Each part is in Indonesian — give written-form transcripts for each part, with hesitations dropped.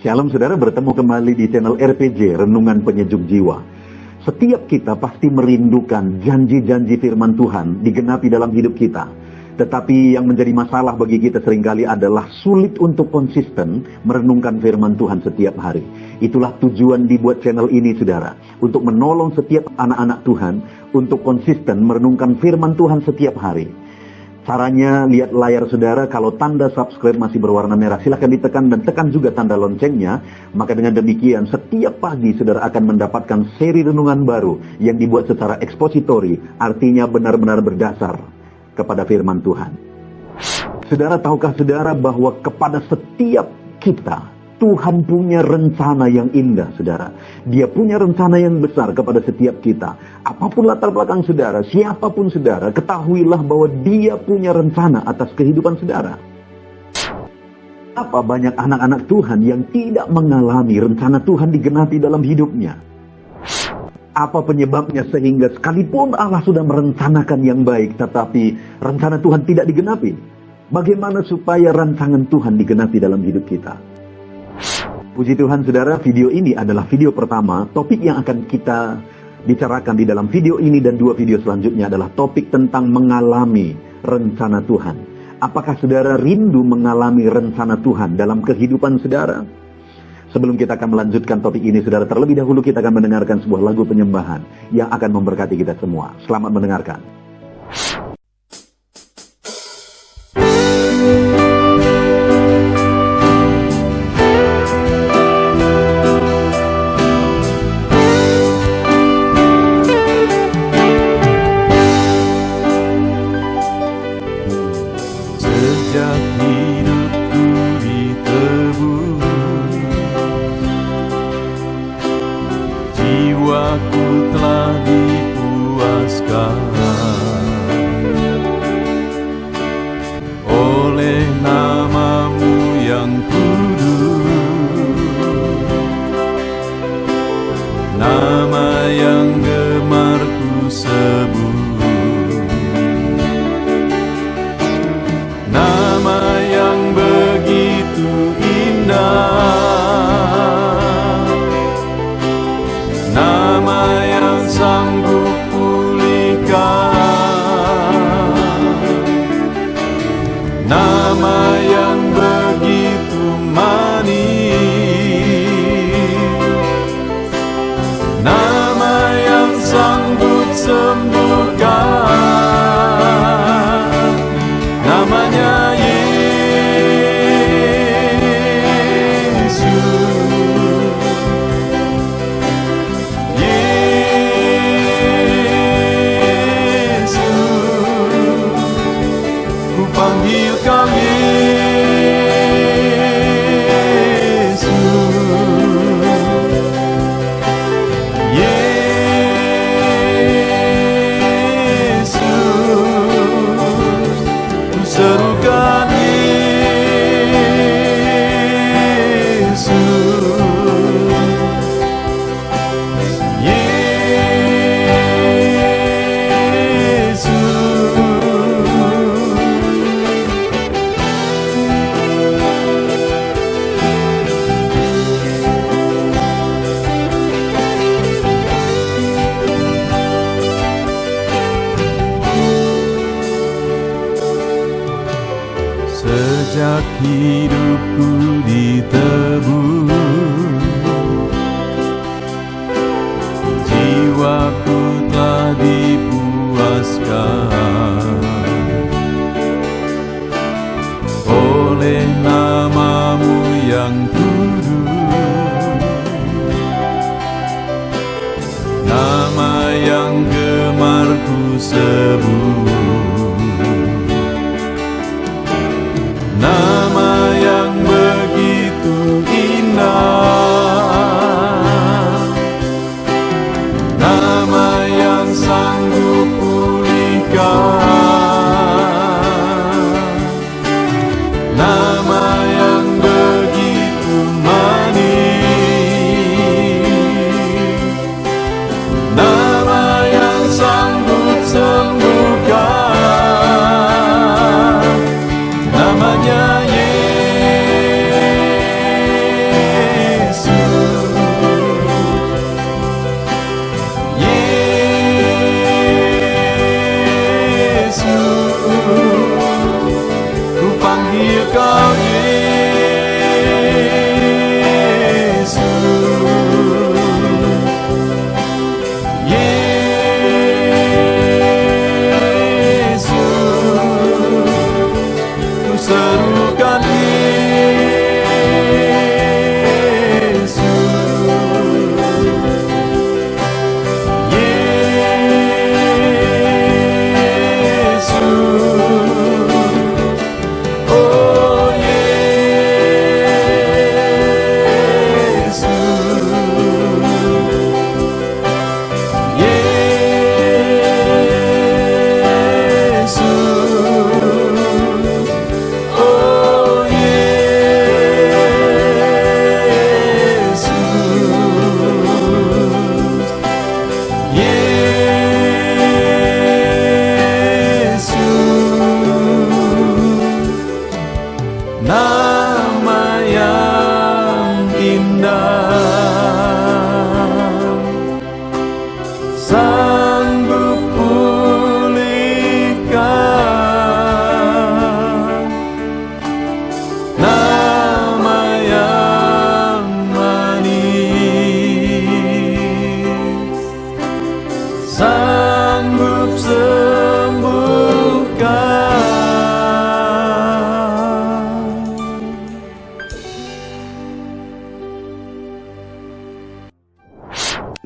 Shalom saudara, bertemu kembali di channel RPG, Renungan Penyejuk Jiwa. Setiap kita pasti merindukan janji-janji firman Tuhan digenapi dalam hidup kita. Tetapi yang menjadi masalah bagi kita seringkali adalah sulit untuk konsisten merenungkan firman Tuhan setiap hari. Itulah tujuan dibuat channel ini saudara, untuk menolong setiap anak-anak Tuhan untuk konsisten merenungkan firman Tuhan setiap hari. Caranya, lihat layar saudara, kalau tanda subscribe masih berwarna merah, silahkan ditekan dan tekan juga tanda loncengnya. Maka dengan demikian, setiap pagi saudara akan mendapatkan seri renungan baru yang dibuat secara ekspositori, artinya benar-benar berdasar kepada firman Tuhan. Saudara, tahukah saudara bahwa kepada setiap kita, Tuhan punya rencana yang indah, saudara. Dia punya rencana yang besar kepada setiap kita. Apapun latar belakang saudara, siapapun saudara, ketahuilah bahwa Dia punya rencana atas kehidupan saudara. Apa banyak anak-anak Tuhan yang tidak mengalami rencana Tuhan digenapi dalam hidupnya? Apa penyebabnya sehingga sekalipun Allah sudah merencanakan yang baik, tetapi rencana Tuhan tidak digenapi? Bagaimana supaya rancangan Tuhan digenapi dalam hidup kita? Puji Tuhan saudara, video ini adalah video pertama. Topik yang akan kita bicarakan di dalam video ini dan dua video selanjutnya adalah topik tentang mengalami rencana Tuhan. Apakah saudara rindu mengalami rencana Tuhan dalam kehidupan saudara? Sebelum kita akan melanjutkan topik ini saudara, terlebih dahulu kita akan mendengarkan sebuah lagu penyembahan yang akan memberkati kita semua. Selamat mendengarkan. Jiwaku telah dipuaskan oleh nama-Mu yang kudus, nama yang gemar ku sebut, nama yang begitu indah, nama yang sanggup pulihkan, nama yang begitu manis, nama yang sanggup sembuhkan, namanya panggil kami Yesus, ku serukan sejak hidupku ditebus, jiwaku telah dipuaskan oleh nama-Mu yang kudus, nama yang gemar ku sebut, nama yang begitu indah, namanya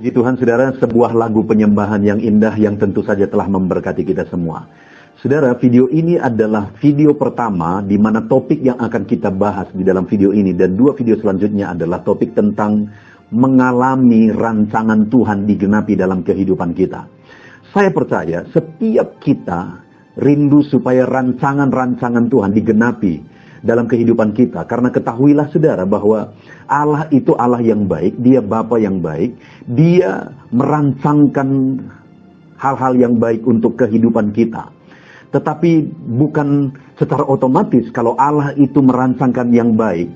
Puji Tuhan, saudara, sebuah lagu penyembahan yang indah yang tentu saja telah memberkati kita semua. Saudara, video ini adalah video pertama di mana topik yang akan kita bahas di dalam video ini, dan dua video selanjutnya adalah topik tentang mengalami rancangan Tuhan digenapi dalam kehidupan kita. Saya percaya setiap kita rindu supaya rancangan-rancangan Tuhan digenapi dalam kehidupan kita. Karena ketahuilah saudara bahwa Allah itu Allah yang baik, Dia Bapa yang baik, Dia merancangkan hal-hal yang baik untuk kehidupan kita. Tetapi bukan secara otomatis kalau Allah itu merancangkan yang baik,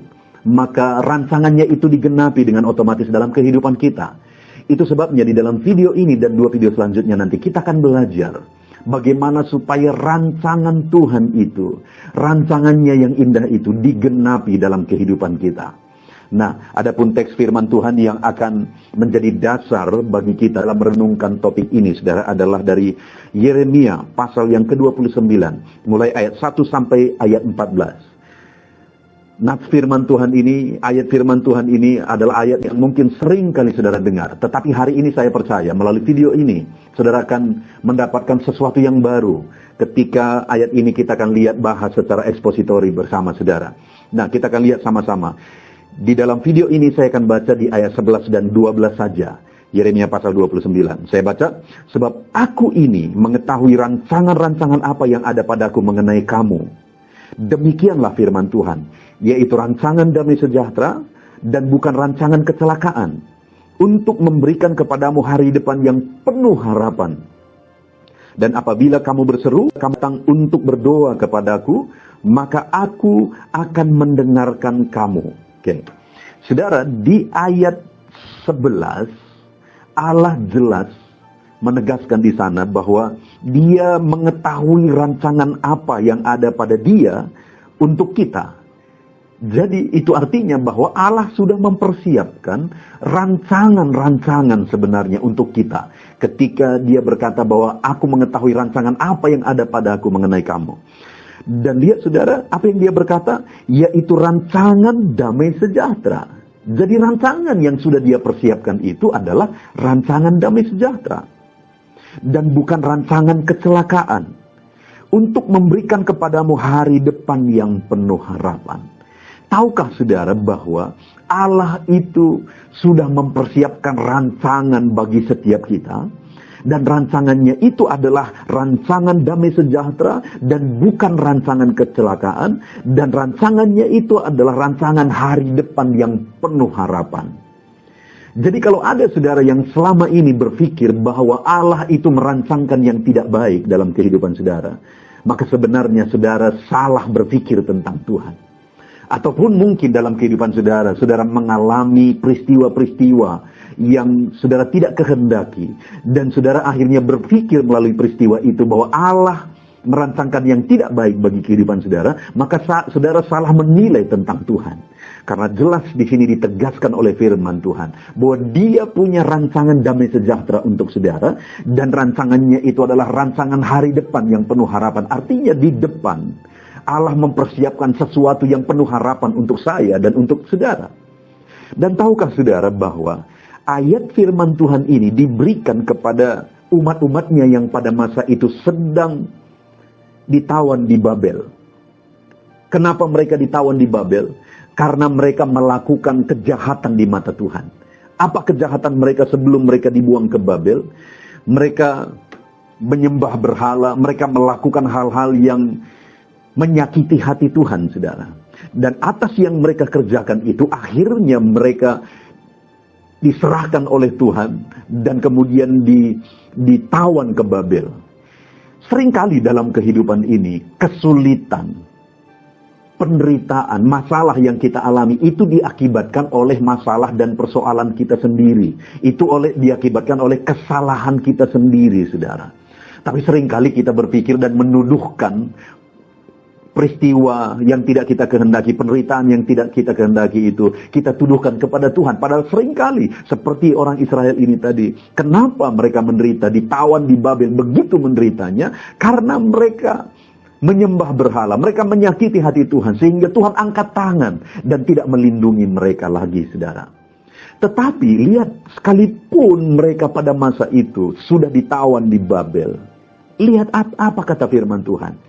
maka rancangannya itu digenapi dengan otomatis dalam kehidupan kita. Itu sebabnya di dalam video ini dan dua video selanjutnya nanti kita akan belajar bagaimana supaya rancangan Tuhan itu, rancangannya yang indah itu digenapi dalam kehidupan kita. Nah, adapun teks firman Tuhan yang akan menjadi dasar bagi kita dalam merenungkan topik ini, saudara, adalah dari Yeremia pasal yang ke-29, mulai ayat 1 sampai ayat 14. Nats firman Tuhan ini, ayat firman Tuhan ini adalah ayat yang mungkin sering kali saudara dengar. Tetapi hari ini saya percaya melalui video ini, saudara akan mendapatkan sesuatu yang baru. Ketika ayat ini kita akan lihat bahas secara ekspositori bersama saudara. Nah, kita akan lihat sama-sama. Di dalam video ini saya akan baca di ayat 11 dan 12 saja. Yeremia pasal 29. Saya baca, sebab aku ini mengetahui rancangan-rancangan apa yang ada padaku mengenai kamu. Demikianlah firman Tuhan, yaitu rancangan damai sejahtera dan bukan rancangan kecelakaan, untuk memberikan kepadamu hari depan yang penuh harapan. Dan apabila kamu berseru, kamu datang untuk berdoa kepadaku, maka aku akan mendengarkan kamu. Oke. Saudara, di ayat 11 Allah jelas menegaskan di sana bahwa Dia mengetahui rancangan apa yang ada pada Dia untuk kita. Jadi itu artinya bahwa Allah sudah mempersiapkan rancangan-rancangan sebenarnya untuk kita. Ketika Dia berkata bahwa aku mengetahui rancangan apa yang ada pada aku mengenai kamu. Dan lihat saudara, apa yang Dia berkata? Yaitu rancangan damai sejahtera. Jadi rancangan yang sudah Dia persiapkan itu adalah rancangan damai sejahtera. Dan bukan rancangan kecelakaan. Untuk memberikan kepadamu hari depan yang penuh harapan. Tahukah saudara bahwa Allah itu sudah mempersiapkan rancangan bagi setiap kita? Dan rancangannya itu adalah rancangan damai sejahtera dan bukan rancangan kecelakaan. Dan rancangannya itu adalah rancangan hari depan yang penuh harapan. Jadi kalau ada saudara yang selama ini berpikir bahwa Allah itu merancangkan yang tidak baik dalam kehidupan saudara, maka sebenarnya saudara salah berpikir tentang Tuhan. Ataupun mungkin dalam kehidupan saudara, saudara mengalami peristiwa-peristiwa yang saudara tidak kehendaki, dan saudara akhirnya berpikir melalui peristiwa itu bahwa Allah merancangkan yang tidak baik bagi kehidupan saudara, maka saudara salah menilai tentang Tuhan. Karena jelas di sini ditegaskan oleh firman Tuhan bahwa Dia punya rancangan damai sejahtera untuk saudara, dan rancangannya itu adalah rancangan hari depan yang penuh harapan. Artinya di depan Allah mempersiapkan sesuatu yang penuh harapan untuk saya dan untuk saudara. Dan tahukah saudara bahwa ayat firman Tuhan ini diberikan kepada umat-umatnya yang pada masa itu sedang ditawan di Babel. Kenapa mereka ditawan di Babel? Karena mereka melakukan kejahatan di mata Tuhan. Apa kejahatan mereka sebelum mereka dibuang ke Babel? Mereka menyembah berhala, mereka melakukan hal-hal yang menyakiti hati Tuhan, saudara. Dan atas yang mereka kerjakan itu, akhirnya mereka diserahkan oleh Tuhan dan kemudian ditawan ke Babel. Seringkali dalam kehidupan ini, kesulitan, penderitaan, masalah yang kita alami itu diakibatkan oleh masalah dan persoalan kita sendiri. Itu diakibatkan oleh kesalahan kita sendiri, saudara. Tapi seringkali kita berpikir dan menuduhkan peristiwa yang tidak kita kehendaki, penderitaan yang tidak kita kehendaki itu kita tuduhkan kepada Tuhan. Padahal seringkali seperti orang Israel ini tadi, kenapa mereka menderita, ditawan di Babel begitu menderitanya? Karena mereka menyembah berhala, mereka menyakiti hati Tuhan, sehingga Tuhan angkat tangan dan tidak melindungi mereka lagi, saudara. Tetapi lihat, sekalipun mereka pada masa itu sudah ditawan di Babel, lihat apa kata firman Tuhan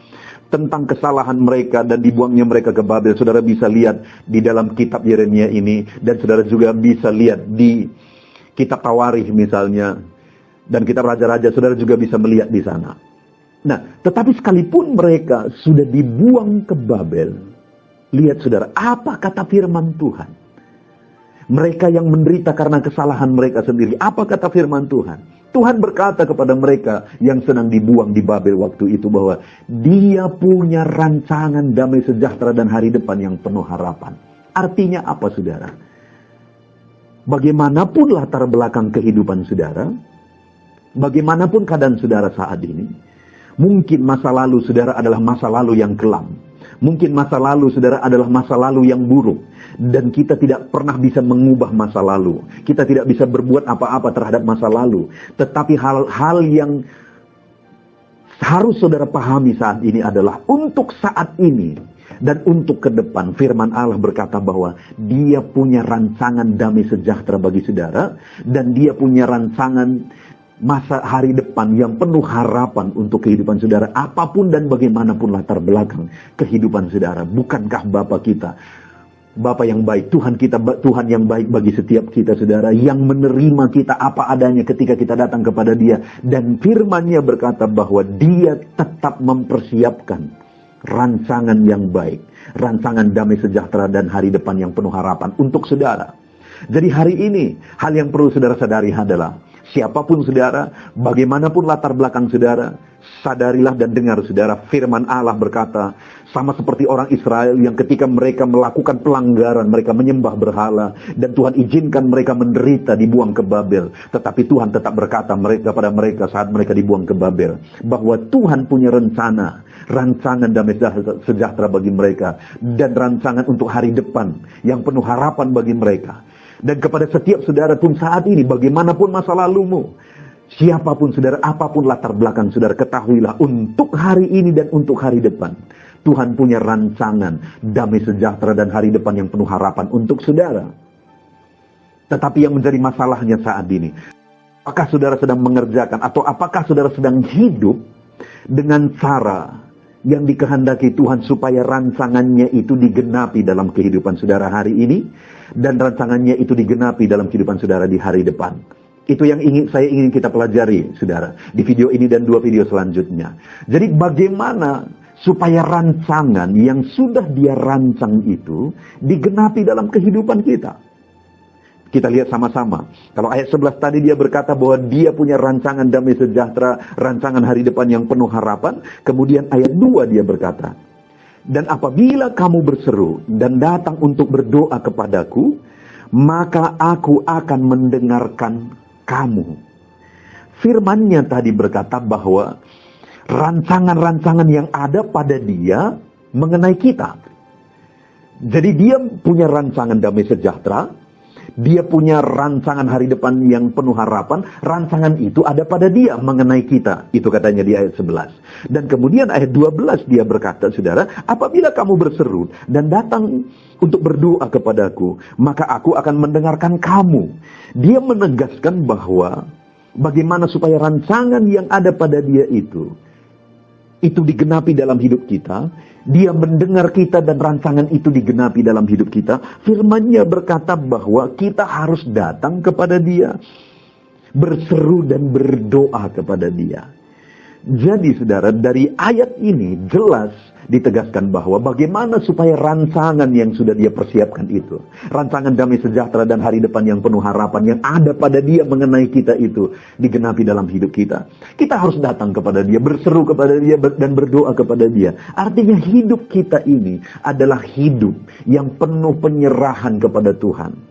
tentang kesalahan mereka dan dibuangnya mereka ke Babel. Saudara bisa lihat di dalam kitab Yeremia ini, dan saudara juga bisa lihat di kitab Tawarikh misalnya, dan kitab Raja-Raja, saudara juga bisa melihat di sana. Nah, tetapi sekalipun mereka sudah dibuang ke Babel, lihat saudara, apa kata firman Tuhan? Mereka yang menderita karena kesalahan mereka sendiri, apa kata firman Tuhan? Tuhan berkata kepada mereka yang sedang dibuang di Babel waktu itu bahwa Dia punya rancangan damai sejahtera dan hari depan yang penuh harapan. Artinya apa, saudara? Bagaimanapun latar belakang kehidupan saudara, bagaimanapun keadaan saudara saat ini, mungkin masa lalu saudara adalah masa lalu yang kelam. Mungkin masa lalu saudara adalah masa lalu yang buruk. Dan kita tidak pernah bisa mengubah masa lalu. Kita tidak bisa berbuat apa-apa terhadap masa lalu. Tetapi hal-hal yang harus saudara pahami saat ini adalah untuk saat ini dan untuk ke depan. Firman Allah berkata bahwa Dia punya rancangan damai sejahtera bagi saudara. Dan Dia punya rancangan masa hari depan yang penuh harapan untuk kehidupan saudara. Apapun dan bagaimanapun latar belakang kehidupan saudara. Bukankah Bapa kita Bapa yang baik, Tuhan kita, Tuhan yang baik bagi setiap kita, saudara, yang menerima kita apa adanya ketika kita datang kepada Dia. Dan firman-Nya berkata bahwa Dia tetap mempersiapkan rancangan yang baik, rancangan damai sejahtera dan hari depan yang penuh harapan untuk saudara. Jadi hari ini, hal yang perlu saudara sadari adalah, siapapun saudara, bagaimanapun latar belakang saudara, sadarilah dan dengar saudara, firman Allah berkata, sama seperti orang Israel yang ketika mereka melakukan pelanggaran, mereka menyembah berhala, dan Tuhan izinkan mereka menderita, dibuang ke Babel. Tetapi Tuhan tetap berkata pada mereka saat mereka dibuang ke Babel, bahwa Tuhan punya rencana, rancangan damai sejahtera bagi mereka, dan rancangan untuk hari depan yang penuh harapan bagi mereka. Dan kepada setiap saudara pun saat ini, bagaimanapun masa lalumu, siapapun saudara, apapun latar belakang saudara, ketahuilah untuk hari ini dan untuk hari depan, Tuhan punya rancangan damai sejahtera dan hari depan yang penuh harapan untuk saudara. Tetapi yang menjadi masalahnya saat ini, apakah saudara sedang mengerjakan atau apakah saudara sedang hidup dengan cara yang dikehendaki Tuhan supaya rancangannya itu digenapi dalam kehidupan saudara hari ini, dan rancangannya itu digenapi dalam kehidupan saudara di hari depan. Itu yang saya ingin kita pelajari, saudara, di video ini dan 2 video selanjutnya. Jadi bagaimana supaya rancangan yang sudah Dia rancang itu digenapi dalam kehidupan kita. Kita lihat sama-sama. Kalau ayat 11 tadi dia berkata bahwa dia punya rancangan damai sejahtera, rancangan hari depan yang penuh harapan. Kemudian ayat 2 dia berkata, dan apabila kamu berseru dan datang untuk berdoa kepadaku, maka aku akan mendengarkan kamu. Firman-Nya tadi berkata bahwa rancangan-rancangan yang ada pada dia mengenai kita. Jadi dia punya rancangan damai sejahtera, dia punya rancangan hari depan yang penuh harapan. Rancangan itu ada pada dia mengenai kita. Itu katanya di ayat 11. Dan kemudian ayat 12 dia berkata, saudara, apabila kamu berseru dan datang untuk berdoa kepadaku, maka aku akan mendengarkan kamu. Dia menegaskan bahwa bagaimana supaya rancangan yang ada pada dia itu digenapi dalam hidup kita. Dia mendengar kita dan rancangan itu digenapi dalam hidup kita. Firman-Nya berkata bahwa kita harus datang kepada dia, berseru dan berdoa kepada dia. Jadi saudara, dari ayat ini jelas ditegaskan bahwa bagaimana supaya rancangan yang sudah dia persiapkan itu, rancangan damai sejahtera dan hari depan yang penuh harapan yang ada pada dia mengenai kita itu digenapi dalam hidup kita. Kita harus datang kepada dia, berseru kepada dia dan berdoa kepada dia. Artinya hidup kita ini adalah hidup yang penuh penyerahan kepada Tuhan,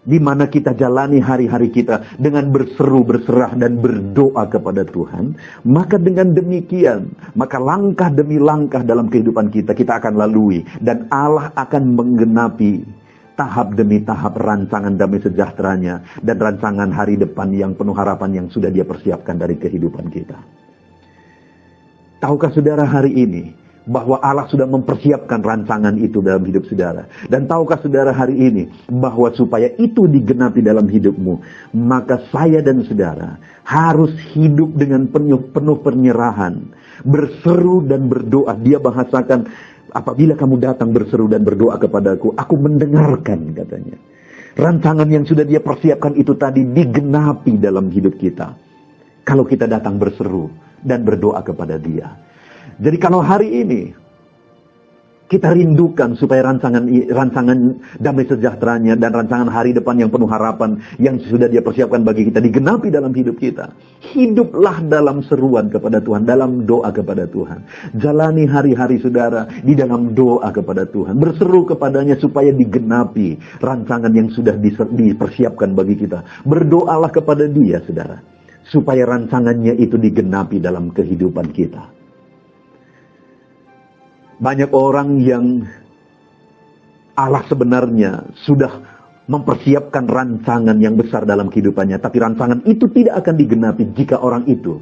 di mana kita jalani hari-hari kita dengan berseru, berserah, dan berdoa kepada Tuhan. Maka dengan demikian, maka langkah demi langkah dalam kehidupan kita akan lalui. Dan Allah akan menggenapi tahap demi tahap rancangan damai sejahteranya dan rancangan hari depan yang penuh harapan yang sudah dia persiapkan dari kehidupan kita. Tahukah saudara hari ini bahwa Allah sudah mempersiapkan rancangan itu dalam hidup saudara? Dan tahukah saudara hari ini bahwa supaya itu digenapi dalam hidupmu, maka saya dan saudara harus hidup dengan penuh penyerahan, berseru dan berdoa. Dia bahasakan, apabila kamu datang berseru dan berdoa kepadaku, aku mendengarkan, katanya. Rancangan yang sudah dia persiapkan itu tadi digenapi dalam hidup kita kalau kita datang berseru dan berdoa kepada dia. Jadi kalau hari ini kita rindukan supaya rancangan damai sejahteranya dan rancangan hari depan yang penuh harapan yang sudah dia persiapkan bagi kita digenapi dalam hidup kita, hiduplah dalam seruan kepada Tuhan, dalam doa kepada Tuhan. Jalani hari-hari saudara di dalam doa kepada Tuhan, berseru kepadanya supaya digenapi rancangan yang sudah dipersiapkan bagi kita. Berdoalah kepada dia saudara, supaya rancangannya itu digenapi dalam kehidupan kita. Banyak orang yang Allah sebenarnya sudah mempersiapkan rancangan yang besar dalam kehidupannya, tapi rancangan itu tidak akan digenapi jika orang itu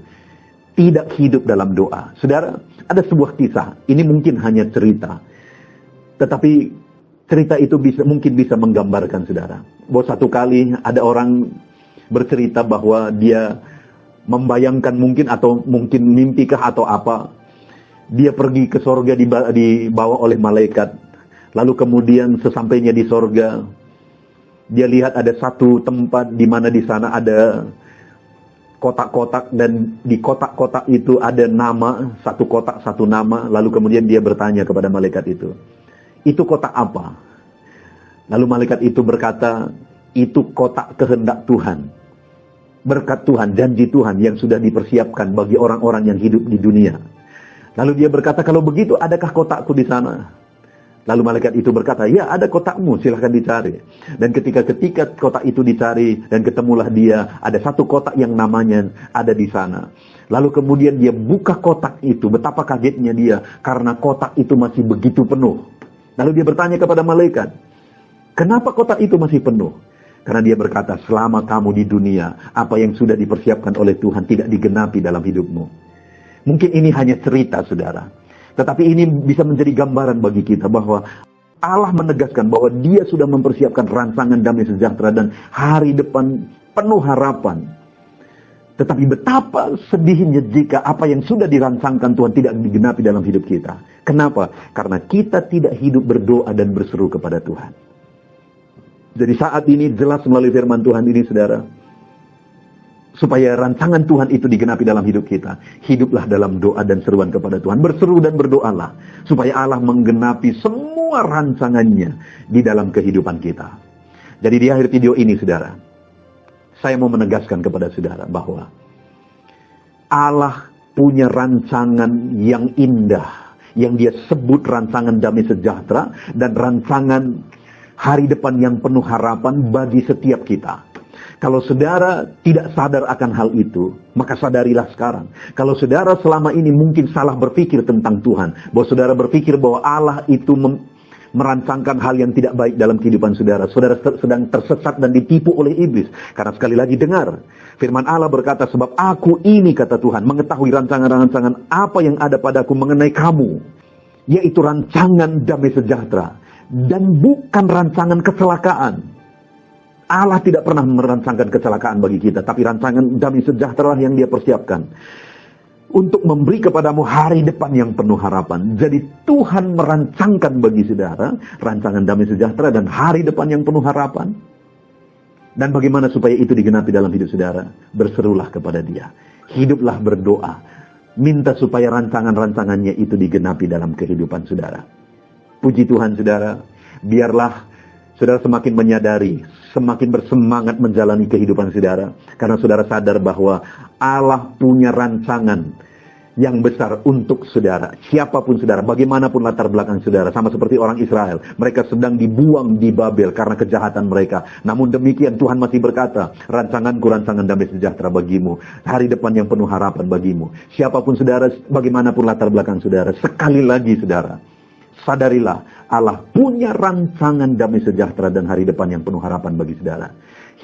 tidak hidup dalam doa. Saudara, ada sebuah kisah, ini mungkin hanya cerita, tetapi cerita itu mungkin bisa menggambarkan saudara. Bahwa satu kali ada orang bercerita bahwa dia membayangkan mungkin mimpikah atau apa, dia pergi ke sorga dibawa oleh malaikat. Lalu kemudian sesampainya di sorga, dia lihat ada satu tempat di mana di sana ada kotak-kotak, dan di kotak-kotak itu ada nama, satu kotak satu nama. Lalu kemudian dia bertanya kepada malaikat itu kotak apa? Lalu malaikat itu berkata, itu kotak kehendak Tuhan, berkat Tuhan, janji Tuhan yang sudah dipersiapkan bagi orang-orang yang hidup di dunia. Lalu dia berkata, kalau begitu adakah kotakku di sana? Lalu malaikat itu berkata, ya ada kotakmu, silahkan dicari. Dan ketika kotak itu dicari dan ketemulah dia, ada satu kotak yang namanya ada di sana. Lalu kemudian dia buka kotak itu, betapa kagetnya dia karena kotak itu masih begitu penuh. Lalu dia bertanya kepada malaikat, kenapa kotak itu masih penuh? Karena dia berkata, selama kamu di dunia, apa yang sudah dipersiapkan oleh Tuhan tidak digenapi dalam hidupmu. Mungkin ini hanya cerita saudara, tetapi ini bisa menjadi gambaran bagi kita bahwa Allah menegaskan bahwa dia sudah mempersiapkan rancangan damai sejahtera dan hari depan penuh harapan. Tetapi betapa sedihnya jika apa yang sudah dirancangkan Tuhan tidak digenapi dalam hidup kita. Kenapa? Karena kita tidak hidup berdoa dan berseru kepada Tuhan. Jadi saat ini jelas melalui firman Tuhan ini saudara, supaya rancangan Tuhan itu digenapi dalam hidup kita, hiduplah dalam doa dan seruan kepada Tuhan. Berseru dan berdoalah supaya Allah menggenapi semua rancangannya di dalam kehidupan kita. Jadi di akhir video ini, saudara, saya mau menegaskan kepada saudara bahwa Allah punya rancangan yang indah, yang dia sebut rancangan damai sejahtera dan rancangan hari depan yang penuh harapan bagi setiap kita. Kalau saudara tidak sadar akan hal itu, maka sadarilah sekarang. Kalau saudara selama ini mungkin salah berpikir tentang Tuhan, bahwa saudara berpikir bahwa Allah itu merancangkan hal yang tidak baik dalam kehidupan saudara. Saudara sedang tersesat dan ditipu oleh iblis. Karena sekali lagi dengar, firman Allah berkata, sebab aku ini, kata Tuhan, mengetahui rancangan-rancangan apa yang ada padaku mengenai kamu, yaitu rancangan damai sejahtera, dan bukan rancangan kecelakaan. Allah tidak pernah merancangkan kecelakaan bagi kita, tapi rancangan damai sejahtera yang dia persiapkan untuk memberi kepadamu hari depan yang penuh harapan. Jadi Tuhan merancangkan bagi saudara rancangan damai sejahtera dan hari depan yang penuh harapan. Dan bagaimana supaya itu digenapi dalam hidup saudara? Berserulah kepada Dia. Hiduplah berdoa. Minta supaya rancangan-rancangannya itu digenapi dalam kehidupan saudara. Puji Tuhan saudara, biarlah saudara semakin menyadari, semakin bersemangat menjalani kehidupan saudara. Karena saudara sadar bahwa Allah punya rancangan yang besar untuk saudara. Siapapun saudara, bagaimanapun latar belakang saudara. Sama seperti orang Israel. Mereka sedang dibuang di Babel karena kejahatan mereka. Namun demikian Tuhan masih berkata, rancanganku rancangan damai sejahtera bagimu. Hari depan yang penuh harapan bagimu. Siapapun saudara, bagaimanapun latar belakang saudara. Sekali lagi saudara, sadarilah Allah punya rancangan damai sejahtera dan hari depan yang penuh harapan bagi saudara.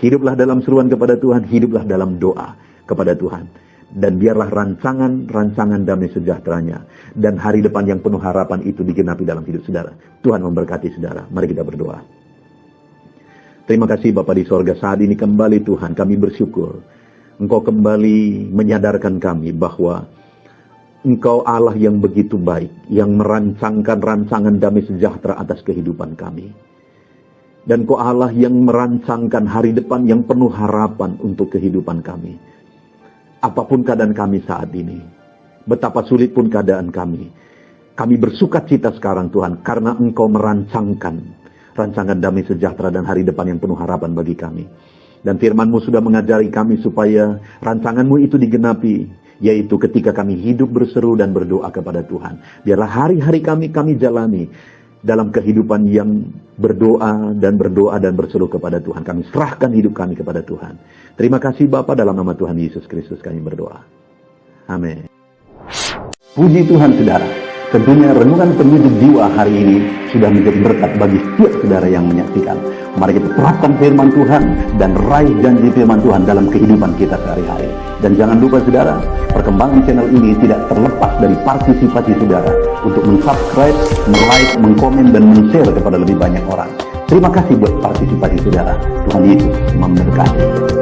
Hiduplah dalam seruan kepada Tuhan, hiduplah dalam doa kepada Tuhan. Dan biarlah rancangan damai sejahteranya dan hari depan yang penuh harapan itu digenapi dalam hidup saudara. Tuhan memberkati saudara. Mari kita berdoa. Terima kasih Bapa di sorga, saat ini kembali Tuhan kami bersyukur. Engkau kembali menyadarkan kami bahwa Engkau Allah yang begitu baik, yang merancangkan rancangan damai sejahtera atas kehidupan kami. Dan Engkau Allah yang merancangkan hari depan yang penuh harapan untuk kehidupan kami. Apapun keadaan kami saat ini, betapa sulit pun keadaan kami bersuka cita sekarang Tuhan, karena Engkau merancangkan rancangan damai sejahtera dan hari depan yang penuh harapan bagi kami. Dan firman-Mu sudah mengajari kami supaya rancangan-Mu itu digenapi, yaitu ketika kami hidup berseru dan berdoa kepada Tuhan. Biarlah hari-hari kami jalani dalam kehidupan yang berdoa dan berseru kepada Tuhan. Kami serahkan hidup kami kepada Tuhan. Terima kasih Bapa, dalam nama Tuhan Yesus Kristus kami berdoa. Amin. Puji Tuhan saudara. Tentunya renungan penyejuk jiwa hari ini sudah menjadi berkat bagi setiap saudara yang menyaksikan. Mari kita terapkan firman Tuhan dan raih janji firman Tuhan dalam kehidupan kita sehari-hari. Dan jangan lupa saudara, perkembangan channel ini tidak terlepas dari partisipasi saudara untuk mensubscribe, like, mengkomen, dan men-share kepada lebih banyak orang. Terima kasih buat partisipasi saudara. Tuhan Yesus memberkati.